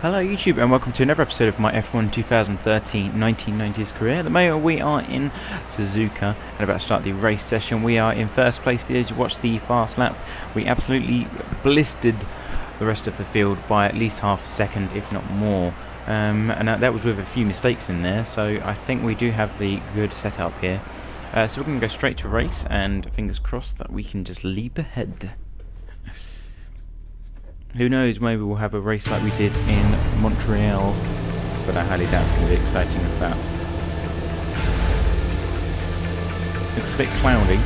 Hello YouTube and welcome to another episode of my F1 2013 1990s career. At the moment we are in Suzuka and about to start the race session. We are in first place. For those who watched the fast lap, we absolutely blistered the rest of the field by at least half a second, if not more. And that was with a few mistakes in there, so I think we do have the good setup here. So we're going to go straight to race, and fingers crossed that we can just leap ahead. Who knows, maybe we'll have a race like we did in Montreal, but I highly doubt it's going to be exciting as that. Looks a bit cloudy,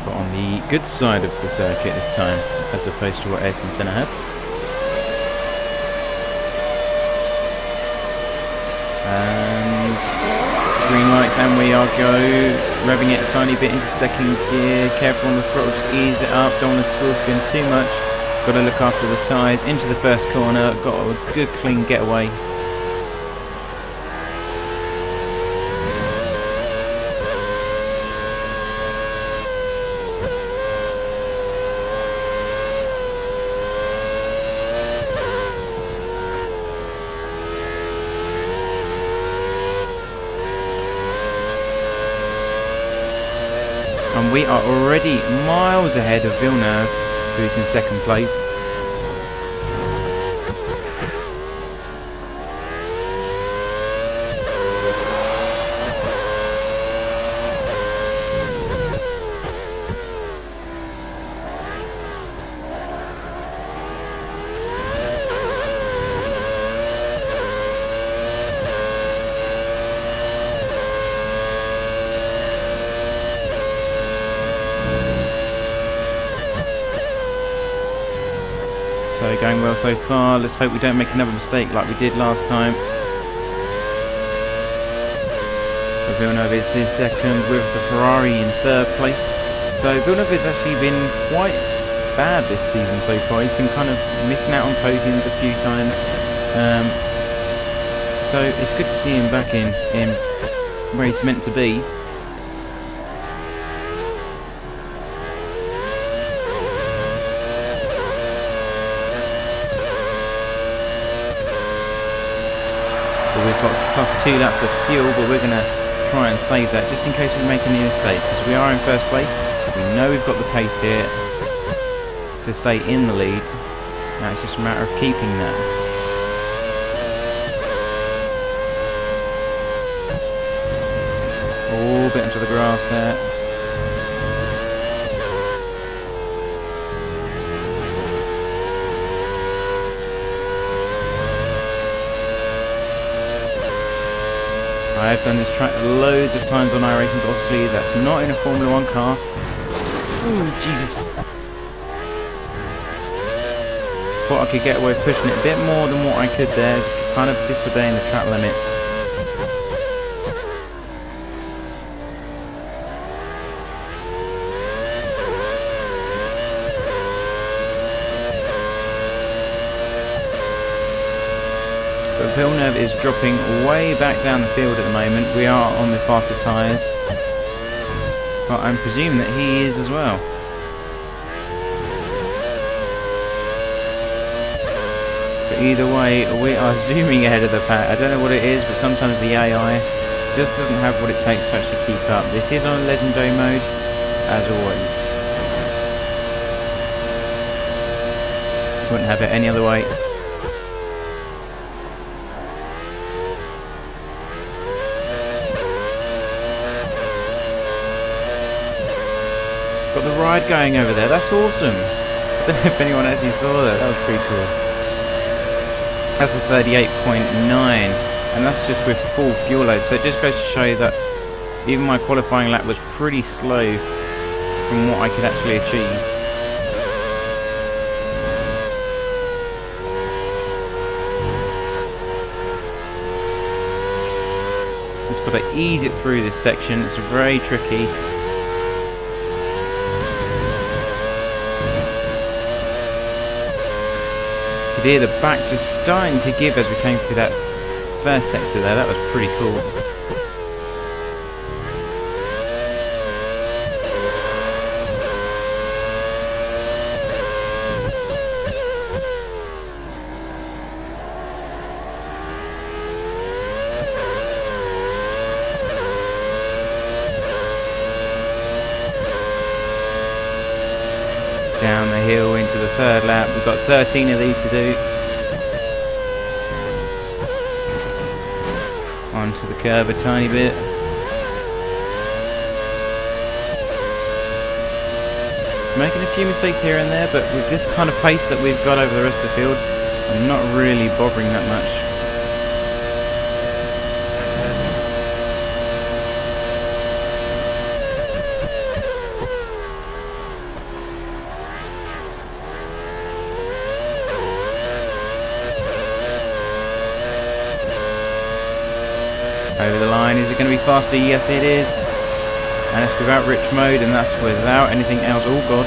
but on the good side of the circuit this time, as opposed to what Ayrton Senna had. And green lights, and we are revving it a tiny bit into second gear. Careful on the throttle, just ease it up, don't want to spill spin too much. Got to look after the tyres. Into the first corner, got a good clean getaway. And we are already miles ahead of Villeneuve, who is in second place. So going well so far. Let's hope we don't make another mistake like we did last time. So Villeneuve is in second with the Ferrari in third place. So Villeneuve has actually been quite bad this season so far. He's been kind of missing out on podiums a few times. So it's good to see him back in where he's meant to be. We've got plus 2 laps of fuel, but we're going to try and save that just in case we make any mistake, because we are in first place. We know we've got the pace here to stay in the lead. Now it's just a matter of keeping that. Oh, a bit into the grass there. I've done this track loads of times on iRacing, but obviously that's not in a Formula 1 car. Ooh, Jesus. Thought I could get away with pushing it a bit more than what I could there, kind of disobeying the track limits. But Villeneuve is dropping way back down the field at the moment. We are on the faster tyres, but I'm presuming that he is as well. But either way, we are zooming ahead of the pack. I don't know what it is, but sometimes the AI just doesn't have what it takes to actually keep up. This is on legendary mode, as always. Wouldn't have it any other way. Got the ride going over there, that's awesome. I don't know if anyone actually saw that, that was pretty cool. That's a 38.9, and that's just with full fuel load, so it just goes to show you that even my qualifying lap was pretty slow from what I could actually achieve. Just got to ease it through this section, it's very tricky. The back just starting to give as we came through that first sector there. That was pretty cool. Down the hill into the third lap. We've got 13 of these to do. Onto the curb a tiny bit. Making a few mistakes here and there, but with this kind of pace that we've got over the rest of the field, I'm not really bothering that much. Over the line, is it going to be faster? Yes it is. And that's without rich mode, and that's without anything else. Oh god.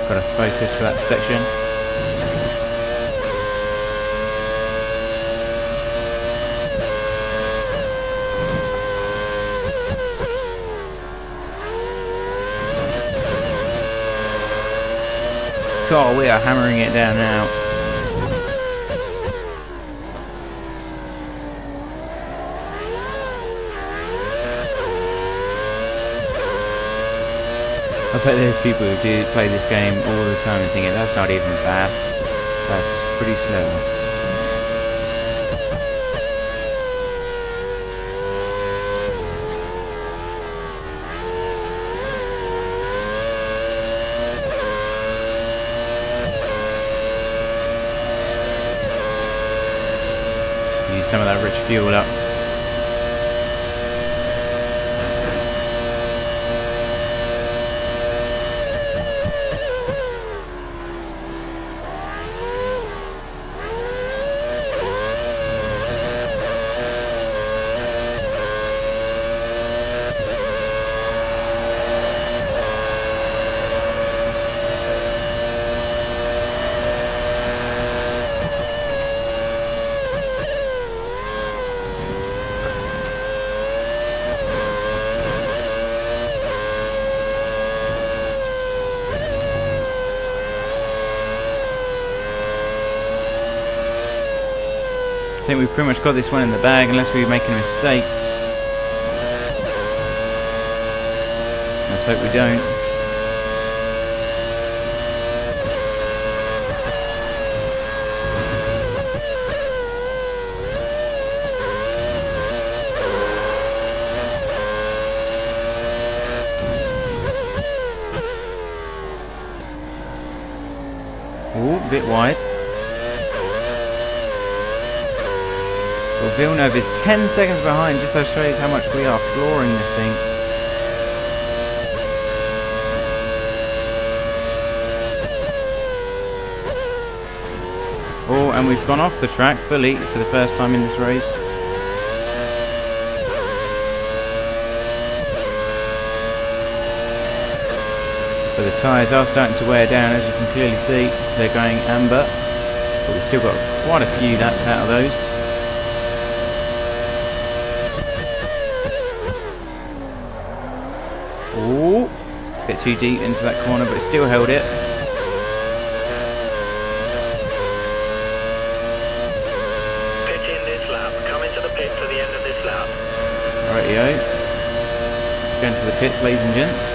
Got to focus for that section. God, we are hammering it down now. I bet there's people who do play this game all the time and thinking that's not even fast. That's pretty slow. Use some of that rich fuel up. I think we've pretty much got this one in the bag unless we make a mistake. Let's hope we don't. Ooh, a bit wide. Well, Villeneuve is 10 seconds behind, just to show you how much we are flooring this thing. Oh, and we've gone off the track fully for the first time in this race. So the tyres are starting to wear down, as you can clearly see. They're going amber, but we've still got quite a few laps out of those. Ooh, a bit too deep into that corner, but it still held it. Pit in this lap. Come into the pits at the end of this lap. Rightio. Going to the pits, ladies and gents.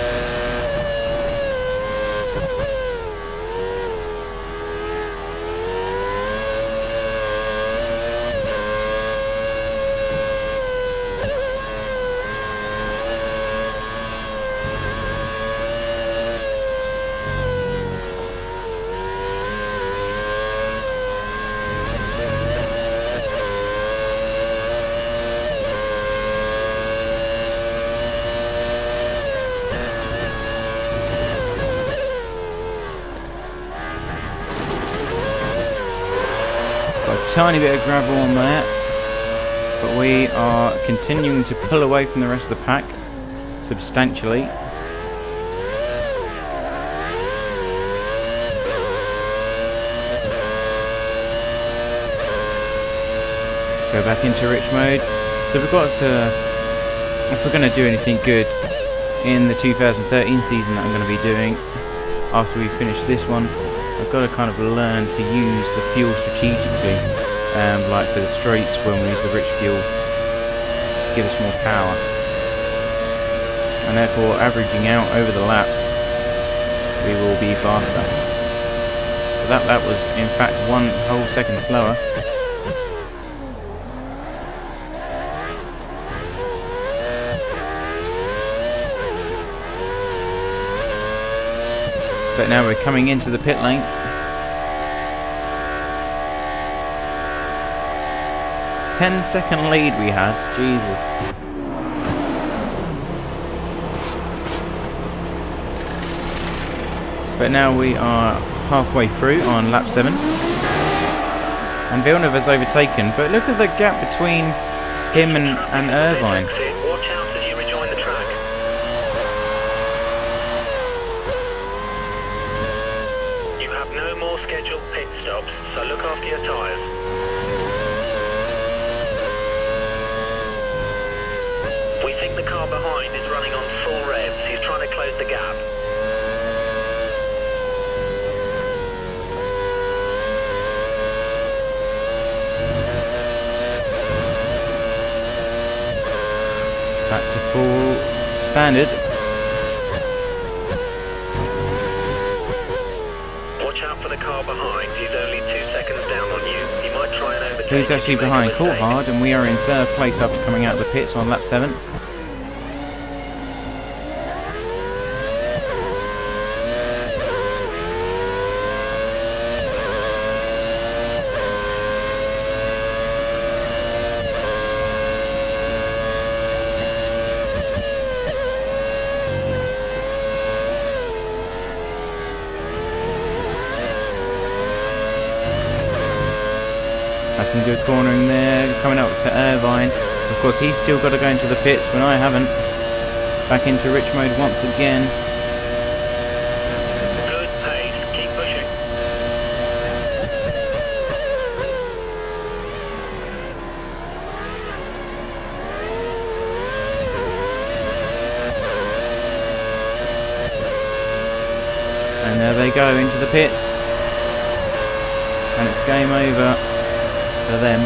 Tiny bit of gravel on there, but we are continuing to pull away from the rest of the pack substantially. Go back into rich mode. So we've got to, if we're going to do anything good in the 2013 season that I'm going to be doing after we finish this one, I've got to kind of learn to use the fuel strategically, like for the straights when we use the rich fuel to give us more power, and therefore averaging out over the laps we will be faster. So that lap was in fact 1 whole second slower. But now we're coming into the pit lane. Ten-second lead we had. Jesus. But now we are halfway through on lap 7. And Villeneuve has overtaken. But look at the gap between him and Irvine. Watch out as you rejoin the track. You have no more scheduled pit stops, so look after your tyres. We think the car behind is running on full revs. He's trying to close the gap. Back to full standard. Watch out for the car behind. He's only 2 seconds down on you. He might try and overtake. Who's actually behind Courthard, and we are in 3rd place after coming out of the pits on lap 7. That's some good cornering there, coming up to Irvine. Of course, he's still got to go into the pits when I haven't. Back into rich mode once again. Good pace. Keep pushing. And there they go into the pits. And it's game over for them.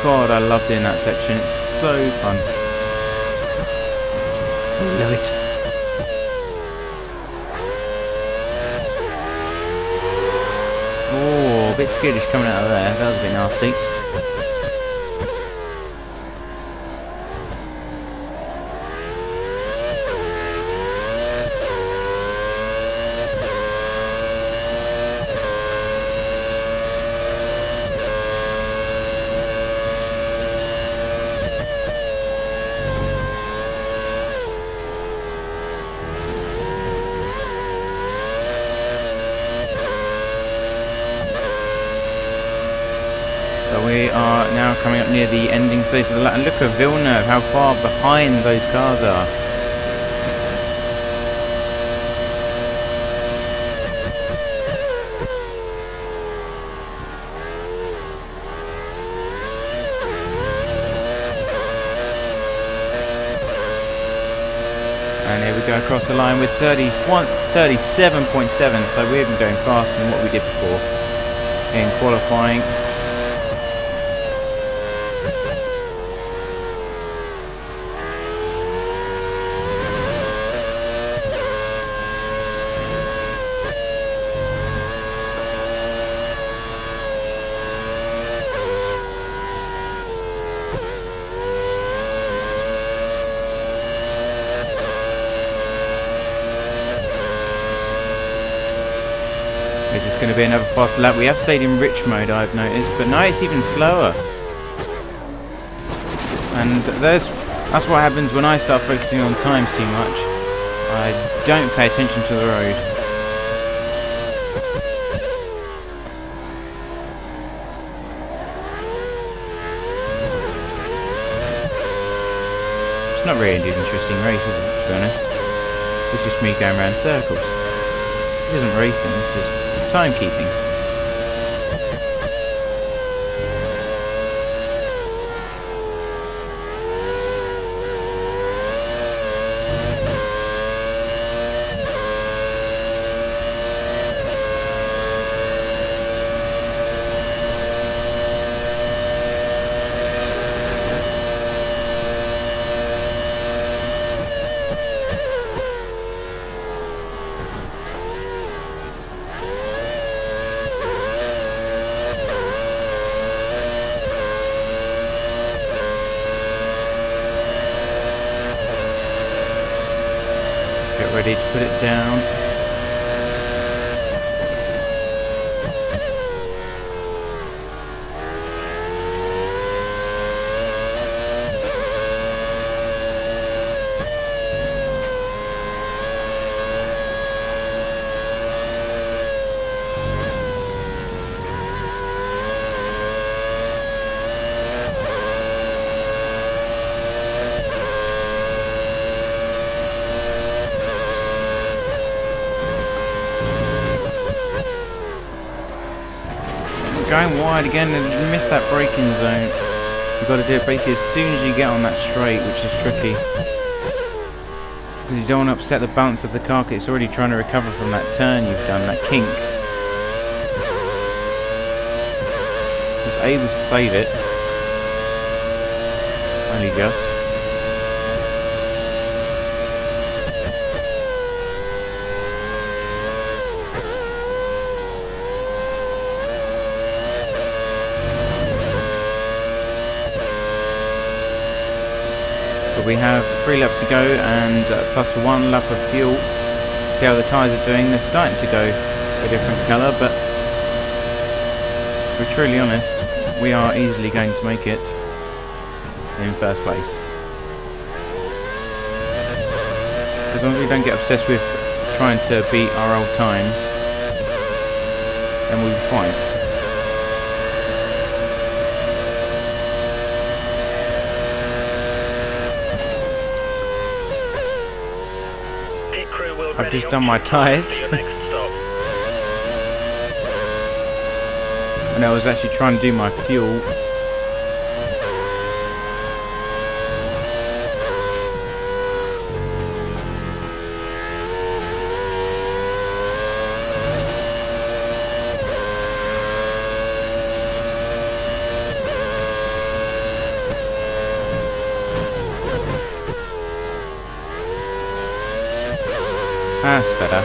God, I love doing that section. It's so fun. I love it. Oh, a bit skittish coming out of there. That was a bit nasty. So we are now coming up near the ending stage of the lap, and look at Villeneuve, how far behind those cars are. And here we go across the line with 37.7, so we're even going faster than what we did before in qualifying. It's just going to be another fast lap. We have stayed in rich mode, I've noticed, but now it's even slower. And that's what happens when I start focusing on times too much. I don't pay attention to the road. It's not really an interesting race, is it, to be honest? It's just me going around circles. This isn't racing, this is timekeeping. Get ready to put it down. Going wide again and you miss that braking zone. You've got to do it basically as soon as you get on that straight, which is tricky. Because you don't want to upset the balance of the car, 'cause it's already trying to recover from that turn you've done, that kink. It's able to save it. Only just. We have 3 laps to go and plus 1 lap of fuel. See how the tyres are doing. They're starting to go a different colour, but if we're truly honest, we are easily going to make it in first place. As long as we don't get obsessed with trying to beat our old times, then we'll be fine. I've just done my tyres. And I was actually trying to do my fuel. That's better.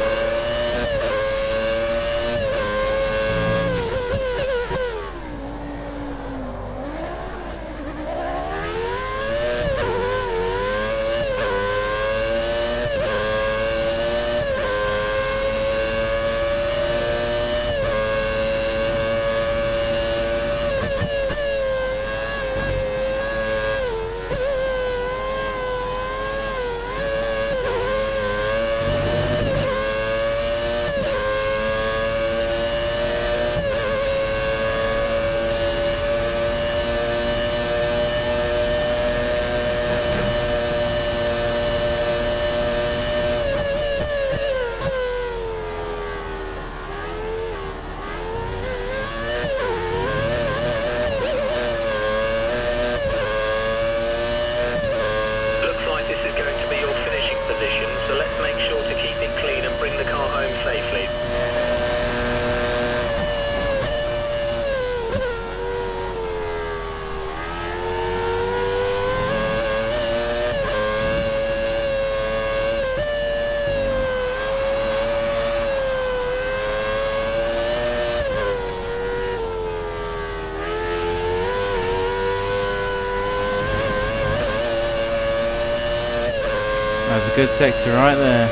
That's a good sector right there.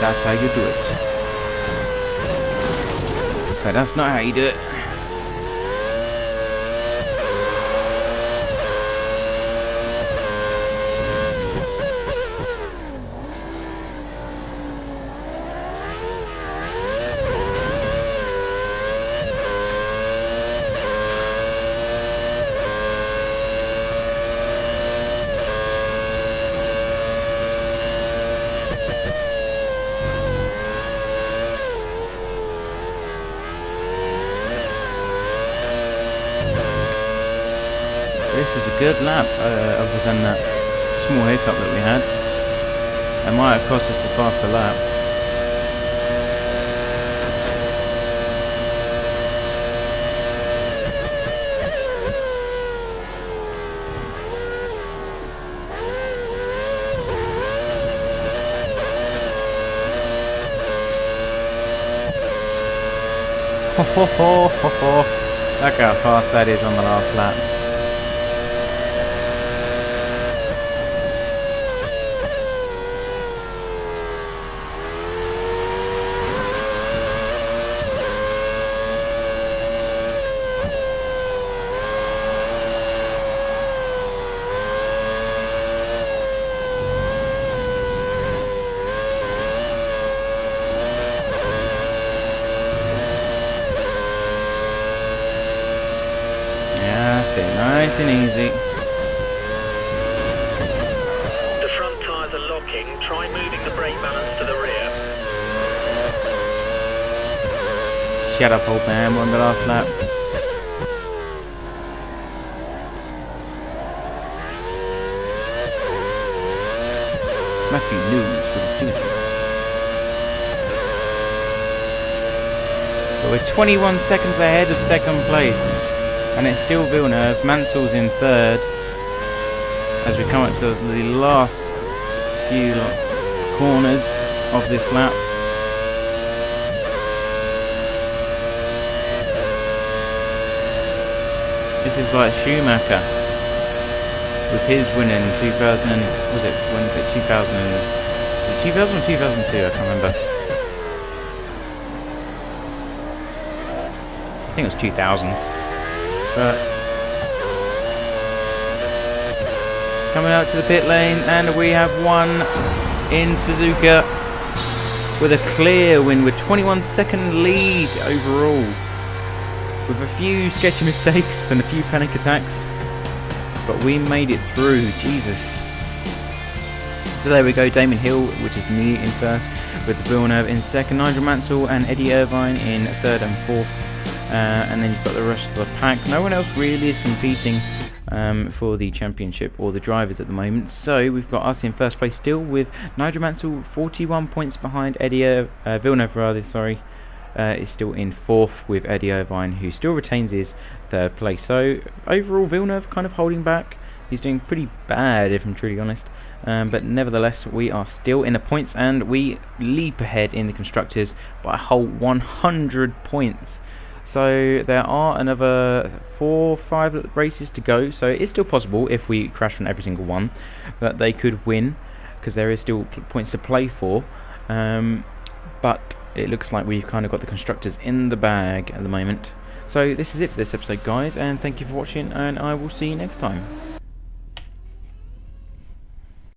That's how you do it. But that's not how you do it. was a good lap, other than that small hiccup that we had. It might have cost us a faster lap. Look how fast that is on the last lap. Nice and easy. The front tyres are locking. Try moving the brake balance to the rear. Shut up, old man. We're on the last lap. Matthew News with the future. So we're 21 seconds ahead of second place. And it's still Villeneuve. Mansell's in third as we come up to the last few corners of this lap. This is like Schumacher with his win in 2000. Was it? When was it? 2000? Was it 2000 or 2002? I can't remember. I think it was 2000. But coming out to the pit lane, and we have one in Suzuka with a clear win with 21-second lead overall, with a few sketchy mistakes and a few panic attacks, but we made it through. Jesus. So there we go, Damon Hill, which is me, in first, with Villeneuve in second, Nigel Mansell and Eddie Irvine in third and fourth. And then you've got the rest of the pack. No one else really is competing for the championship or the drivers at the moment. So we've got us in first place still, with Nigel Mansell 41 points behind Eddie Villeneuve, is still in fourth, with Eddie Irvine, who still retains his third place. So overall, Villeneuve kind of holding back. He's doing pretty bad, if I'm truly honest. But nevertheless, we are still in the points, and we leap ahead in the constructors by a whole 100 points. So there are another 4 or 5 races to go, so it is still possible, if we crash on every single one, that they could win, because there is still points to play for. But it looks like we've kind of got the constructors in the bag at the moment. So this is it for this episode, guys, and thank you for watching, and I will see you next time.